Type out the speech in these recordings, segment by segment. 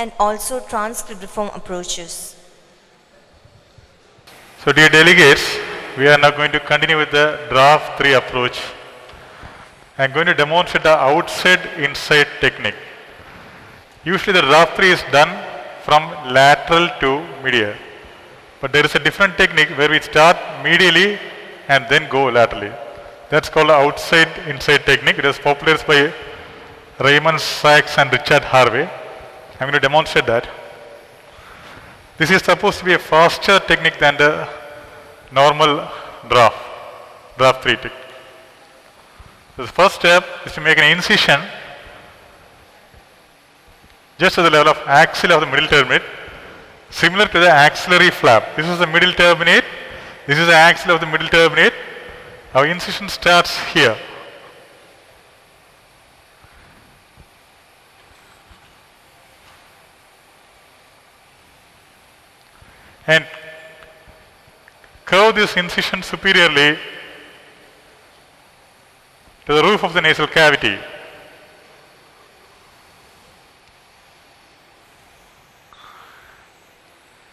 and also transcript reform approaches. So dear delegates, we are now going to continue with the Draf 3 approach. I am going to demonstrate the outside-inside technique. Usually the Draf 3 is done from lateral to medial. But there is a different technique where we start medially and then go laterally. That's called the outside-inside technique. It was popularized by Raymond Sachs and Richard Harvey. I'm going to demonstrate that. This is supposed to be a faster technique than the normal Draf 3 technique. So the first step is to make an incision just at the level of axle of the middle terminate, similar to the axillary flap. This is the middle terminate, this is the axle of the middle terminate. Our incision starts here. And curve this incision superiorly to the roof of the nasal cavity.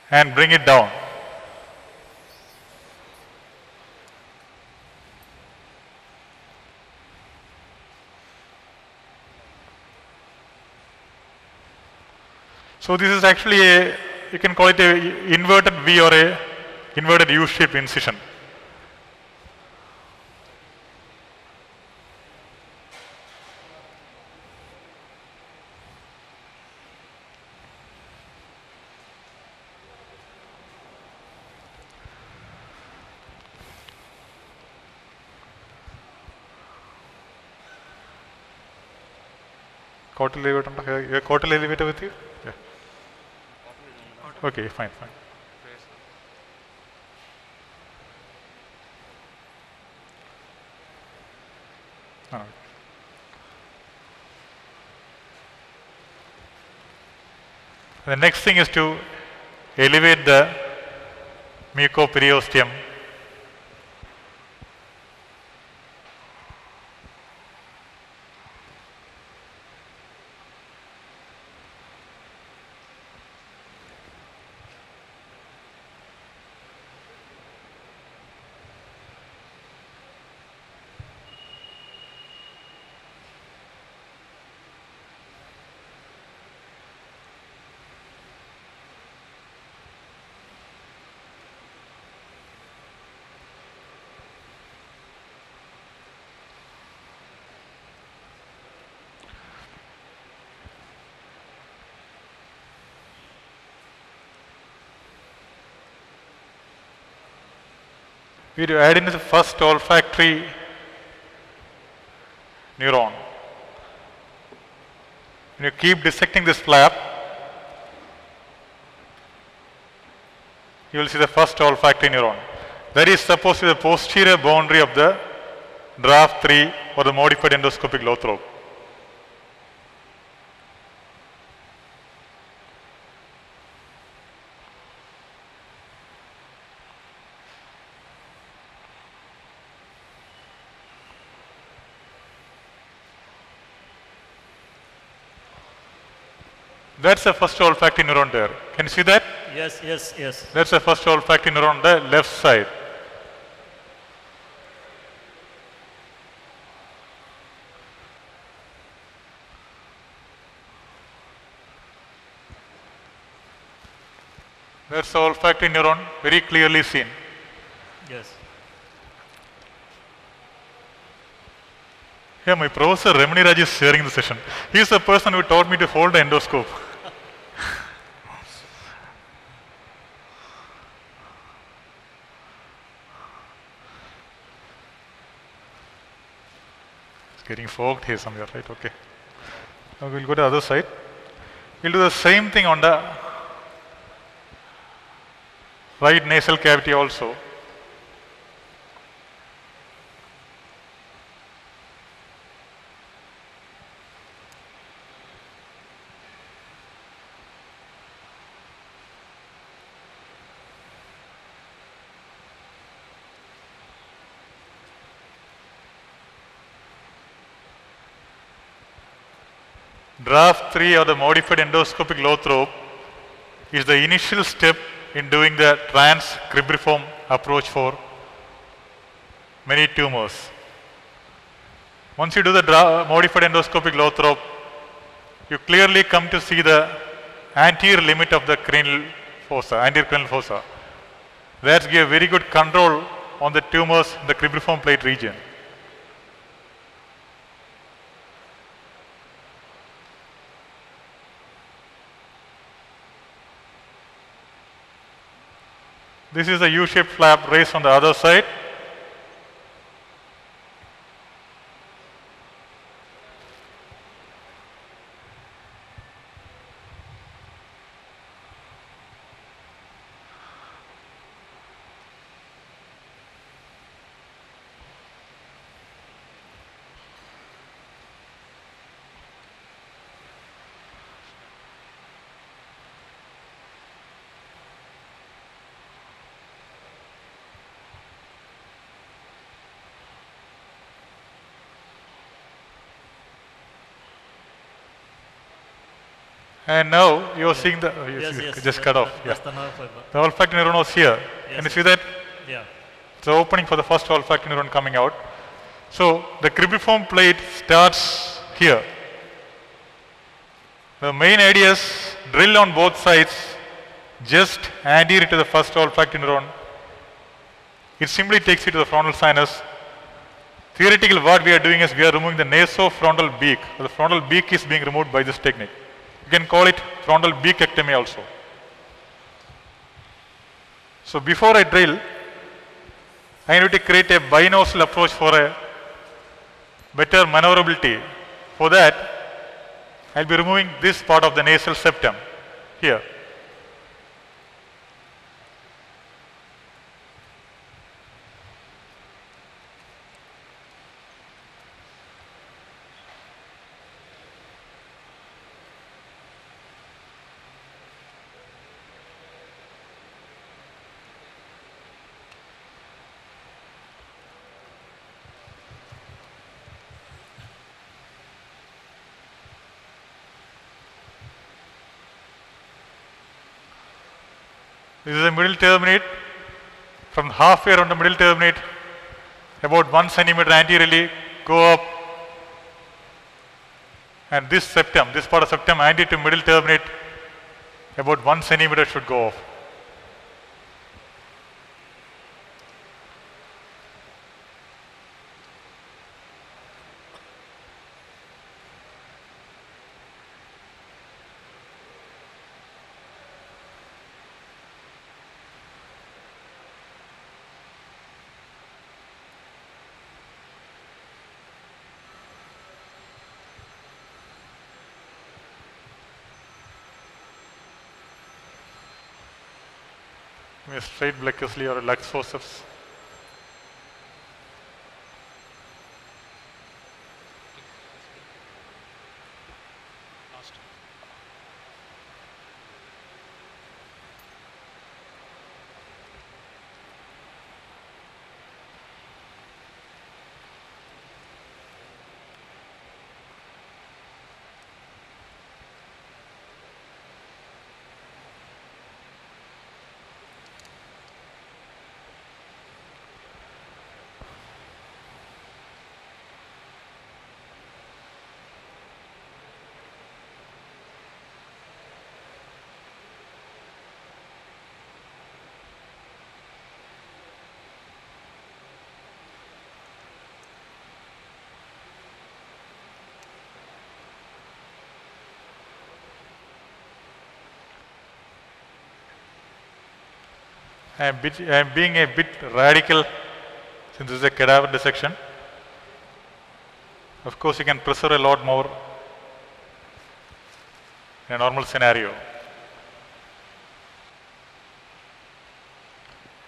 And bring it down. So this is actually a, you can call it a inverted V or a inverted U-shaped incision. Quarter elevator with you? Yeah. Okay, fine. All right. The next thing is to elevate the mucoperiosteum. We to add in the first olfactory neuron. When you keep dissecting this flap, you will see the first olfactory neuron. That is supposed to be the posterior boundary of the Draf 3 or the modified endoscopic Lothrop. That's the first olfactory neuron there. Can you see that? Yes. That's the first olfactory neuron on the left side. That's the olfactory neuron, very clearly seen. Yes. Yeah, my professor Remini Raj is sharing the session. He is the person who taught me to hold the endoscope. It's getting fogged here somewhere, right? Okay. Now we'll go to the other side. We'll do the same thing on the right nasal cavity also. Draft 3 or the modified endoscopic Lothrop is the initial step in doing the trans-cribriform approach for many tumors. Once you do the modified endoscopic Lothrop, you clearly come to see the anterior limit of the cranial fossa, anterior cranial fossa. That gives very good control on the tumors in the cribriform plate region. This is the U-shaped flap raised on the other side. And now you are seeing the, just cut off. That's the nerve fiber. The olfactory neuron was here. Can you see that? Yeah. It's the opening for the first olfactory neuron coming out. So the cribriform plate starts here. The main idea is drill on both sides, just anterior to the first olfactory neuron. It simply takes you to the frontal sinus. Theoretically, what we are doing is we are removing the nasofrontal beak. The frontal beak is being removed by this technique. You can call it frontal beakectomy also. So before I drill, I need to create a binocular approach for a better maneuverability. For that, I'll be removing this part of the nasal septum here. This is a middle terminate. From halfway around the middle terminate, about 1 centimeter anteriorly, go up. And this septum, this part of septum anterior to middle terminate, about 1 centimeter should go off. A straight Blakeslee or a Lux forceps. I am being a bit radical since this is a cadaver dissection. Of course, you can preserve a lot more in a normal scenario.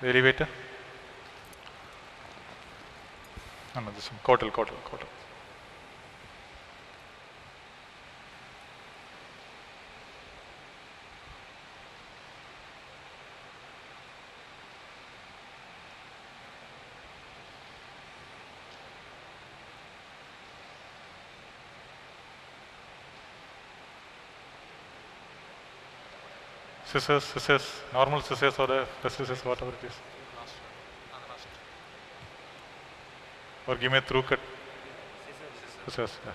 The elevator? No, this one, cortal. scissors, normal scissors or the scissors, whatever it is. Or give me a through cut. Scissors. Yeah.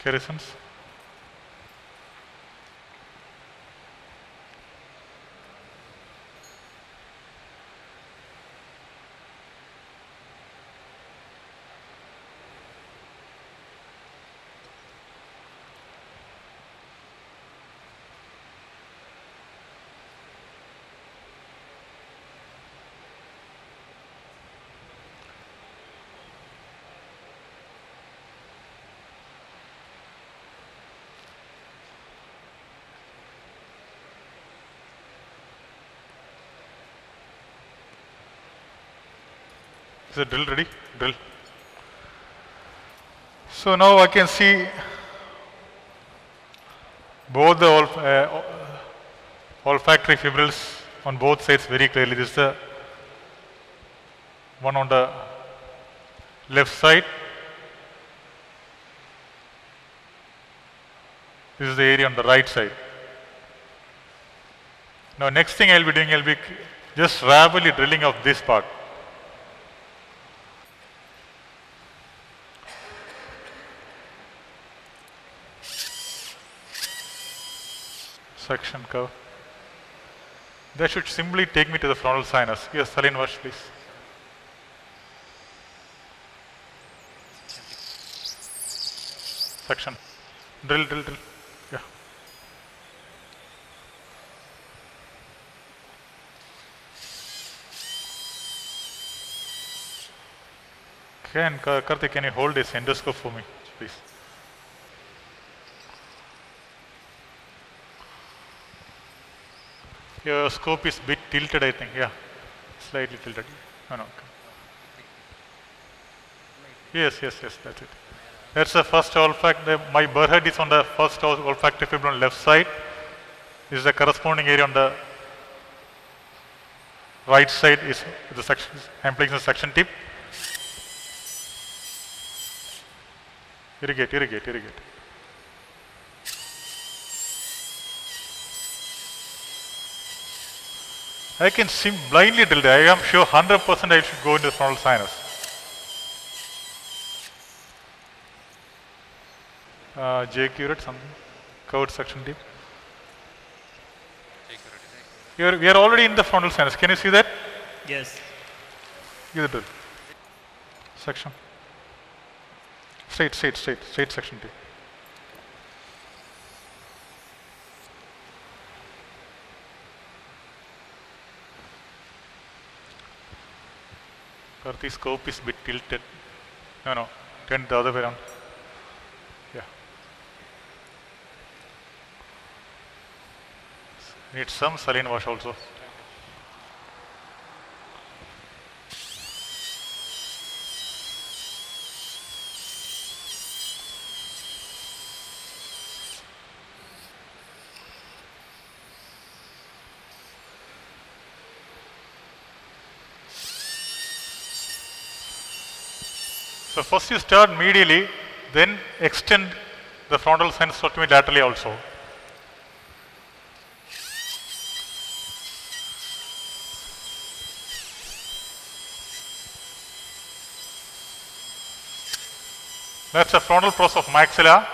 Kerosens. Is the drill ready? Drill. So now I can see both the olfactory fibrils on both sides very clearly. This is the one on the left side. This is the area on the right side. Now next thing I'll be doing, I'll be just rapidly drilling of this part. Section curve. That should simply take me to the frontal sinus. Yes, saline wash, please. Section. Drill. Yeah. Okay, and Karthik, can you hold this endoscope for me, please? Your scope is bit tilted, I think. Yeah, slightly tilted. No. Okay. Yes, that's it. That's the first olfactory. My burr is on the first olfactory fiber on left side. This is the corresponding area on the right side. Is the section. I'm placing the suction tip. Irrigate. I can blindly drill there. I am sure 100% I should go into the frontal sinus. J curate something. Curved suction tip. We are already in the frontal sinus. Can you see that? Yes. Give the drill. Section. Straight section tip. The scope is a bit tilted. No, turn the other way around. Yeah. Need some saline wash also. So first you start medially, then extend the frontal sinus laterally also. That's the frontal process of maxilla.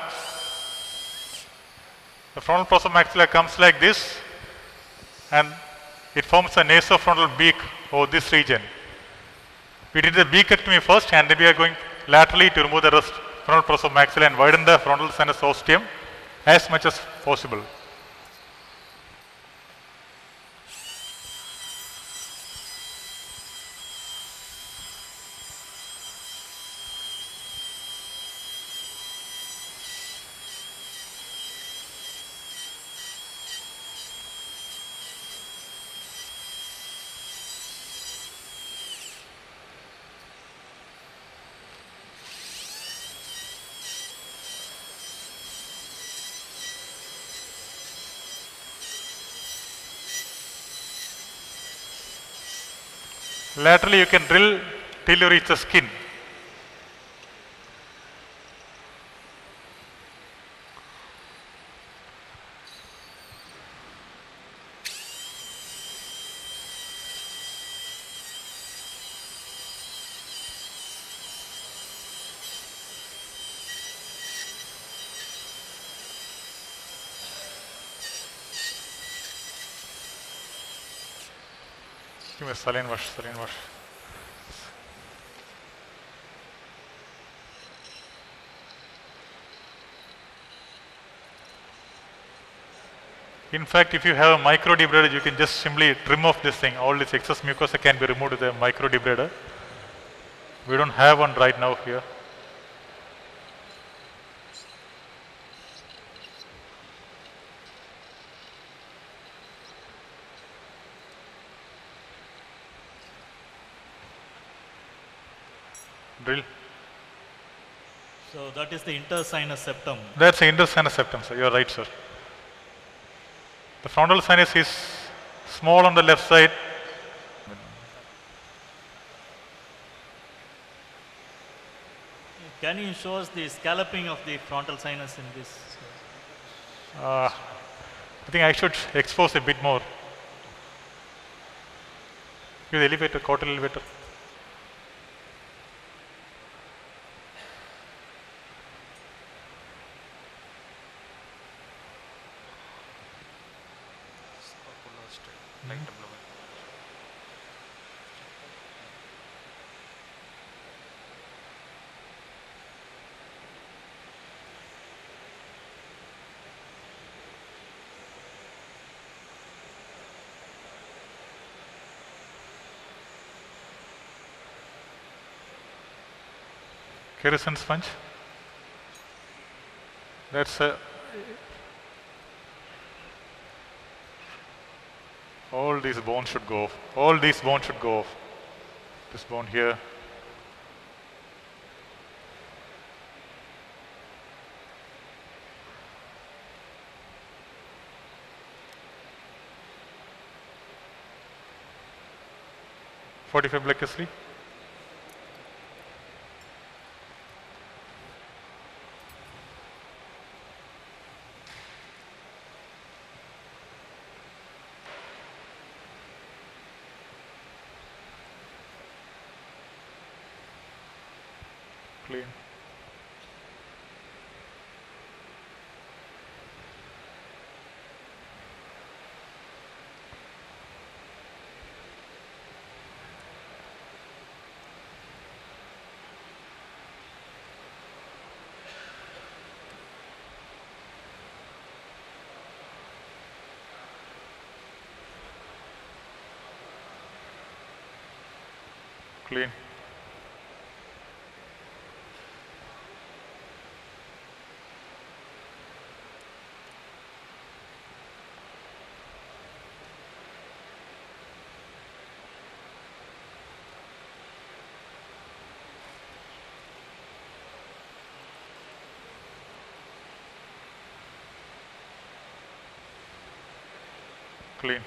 The frontal process of maxilla comes like this, and it forms a nasofrontal beak over this region. We did the beakectomy first, and then we are going laterally to remove the rest frontal process of maxilla and widen the frontal sinus ostium as much as possible. Laterally, you can drill till you reach the skin. Give me a saline wash, saline wash. In fact, if you have a micro debrider, you can just simply trim off this thing. All this excess mucosa can be removed with a micro debrider. We don't have one right now here. Drill. So that is the intersinus septum. That's the intersinus septum, sir. You are right, sir. The frontal sinus is small on the left side. Can you show us the scalloping of the frontal sinus in this? I think I should expose a bit more. Use the elevator, caudal elevator. Kerosene sponge. That's all these bones should go off. All these bones should go off. This bone here. $45 black S3. Clean. Clean. Clean.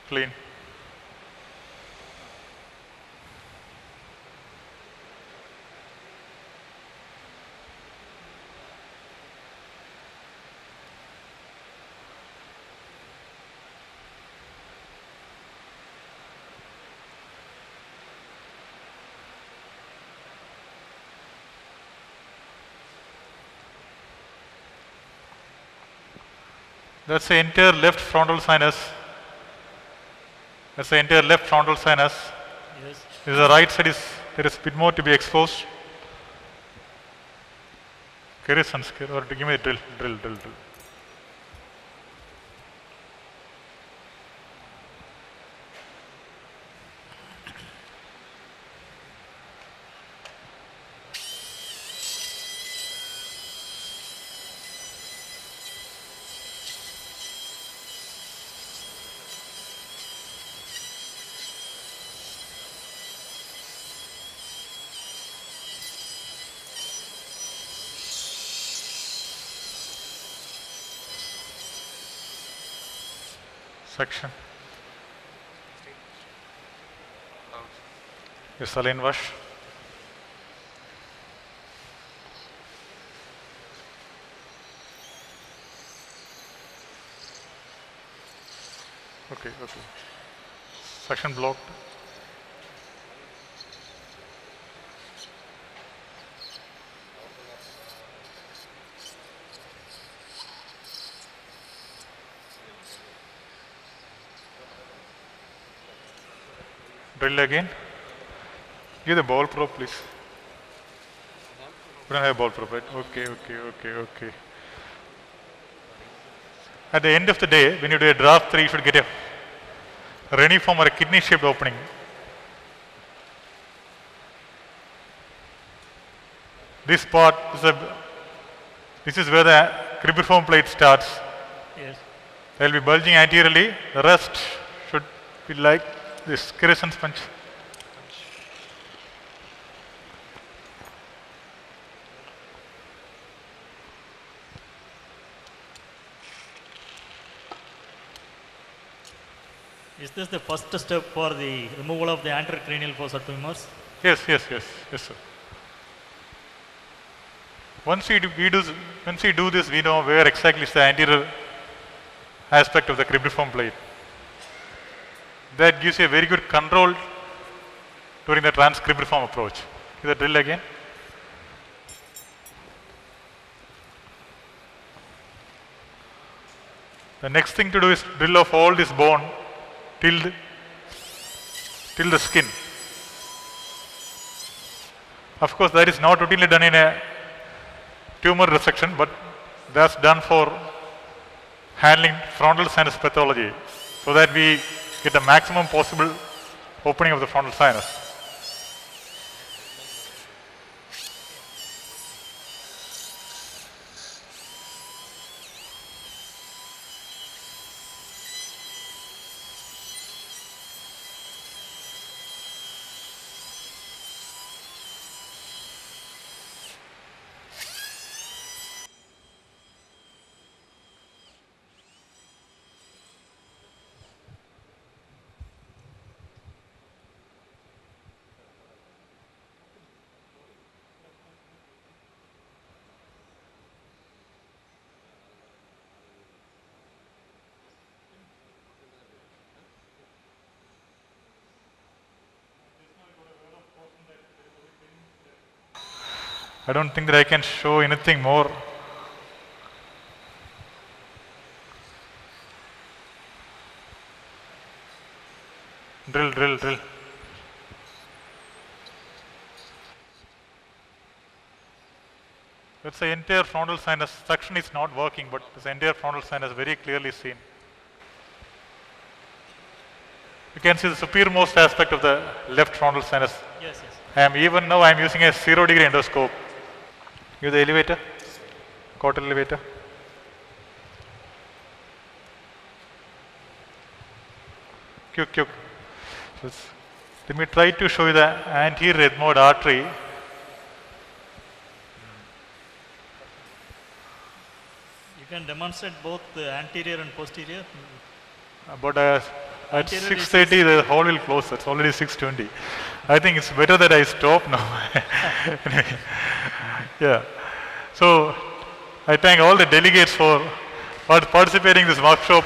clean. That's the entire left frontal sinus. That's the entire left frontal sinus. Yes. The right side is, there is a bit more to be exposed. Carry some scale or give me a drill. Section. Your saline wash. Okay. Section blocked. Drill again. Give the ball probe, please. We don't have a ball probe, right? Okay. At the end of the day, when you do a draft 3, you should get a reniform or a kidney-shaped opening. This part this is where the cribriform plate starts. Yes. They will be bulging anteriorly. The rest should be like this crescent sponge. Is this the first step for the removal of the anterior cranial fossa tumors? Yes, sir. Once we do this, we know where exactly is the anterior aspect of the cribriform plate. That gives you a very good control during the transcribriform approach. Do the drill again. The next thing to do is drill off all this bone till the skin. Of course, that is not routinely done in a tumor resection, but that's done for handling frontal sinus pathology, so that we get the maximum possible opening of the frontal sinus. I don't think that I can show anything more. Drill. That's the entire frontal sinus. Suction is not working, but this entire frontal sinus very clearly seen. You can see the superiormost aspect of the left frontal sinus. Yes. Even now I am using a 0-degree endoscope. Give the elevator, quarter elevator. Quick. Let me try to show you the anterior ethmoid artery. You can demonstrate both the anterior and posterior. About At Anterior is 6:30 the hall will close. It's already 6:20. I think it's better that I stop now. Yeah. So I thank all the delegates for participating in this workshop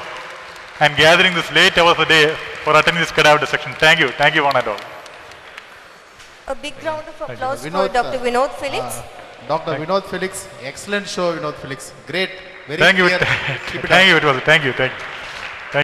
and gathering this late hours of the day for attending this Cadaver section. Thank you. Thank you one and all. A big round of applause for Vinod, Dr. Vinod Felix. Dr. Vinod Felix, excellent show, Vinod Felix. Great, very Thank you. clear. Keep it Thank up. you. It was. Thank you. Thank you.